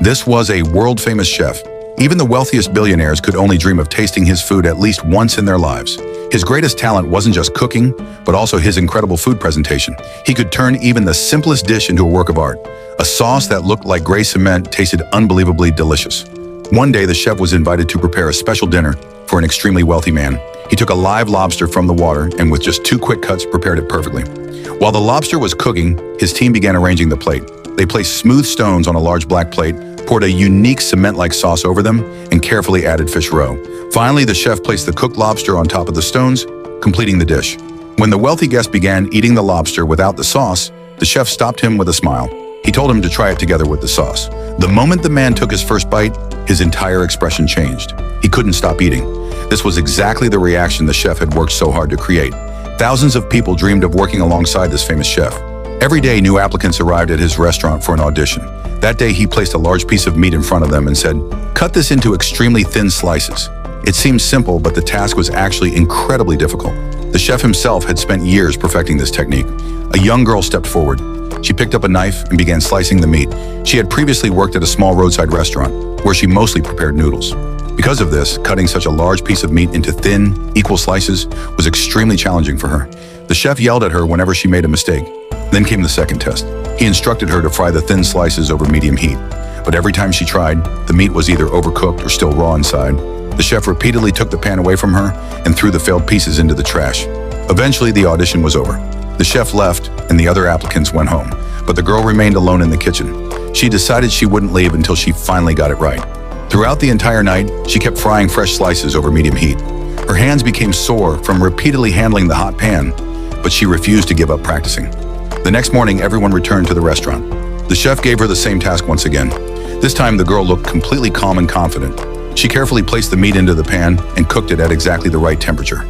This was a world-famous chef. Even the wealthiest billionaires could only dream of tasting his food at least once in their lives. His greatest talent wasn't just cooking, but also his incredible food presentation. He could turn even the simplest dish into a work of art. A sauce that looked like gray cement tasted unbelievably delicious. One day, the chef was invited to prepare a special dinner for an extremely wealthy man. He took a live lobster from the water and with just 2 quick cuts prepared it perfectly. While the lobster was cooking, his team began arranging the plate. They placed smooth stones on a large black plate, poured a unique cement-like sauce over them, and carefully added fish roe. Finally, the chef placed the cooked lobster on top of the stones, completing the dish. When the wealthy guest began eating the lobster without the sauce, the chef stopped him with a smile. He told him to try it together with the sauce. The moment the man took his first bite, his entire expression changed. He couldn't stop eating. This was exactly the reaction the chef had worked so hard to create. Thousands of people dreamed of working alongside this famous chef. Every day, new applicants arrived at his restaurant for an audition. That day, he placed a large piece of meat in front of them and said, "Cut this into extremely thin slices." It seemed simple, but the task was actually incredibly difficult. The chef himself had spent years perfecting this technique. A young girl stepped forward. She picked up a knife and began slicing the meat. She had previously worked at a small roadside restaurant, where she mostly prepared noodles. Because of this, cutting such a large piece of meat into thin, equal slices was extremely challenging for her. The chef yelled at her whenever she made a mistake. Then came the second test. He instructed her to fry the thin slices over medium heat. But every time she tried, the meat was either overcooked or still raw inside. The chef repeatedly took the pan away from her and threw the failed pieces into the trash. Eventually, the audition was over. The chef left and the other applicants went home, but the girl remained alone in the kitchen. She decided she wouldn't leave until she finally got it right. Throughout the entire night, she kept frying fresh slices over medium heat. Her hands became sore from repeatedly handling the hot pan, but she refused to give up practicing. The next morning, everyone returned to the restaurant. The chef gave her the same task once again. This time, the girl looked completely calm and confident. She carefully placed the meat into the pan and cooked it at exactly the right temperature.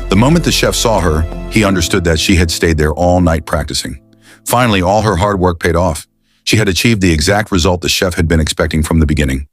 The moment the chef saw her, he understood that she had stayed there all night practicing. Finally, all her hard work paid off. She had achieved the exact result the chef had been expecting from the beginning.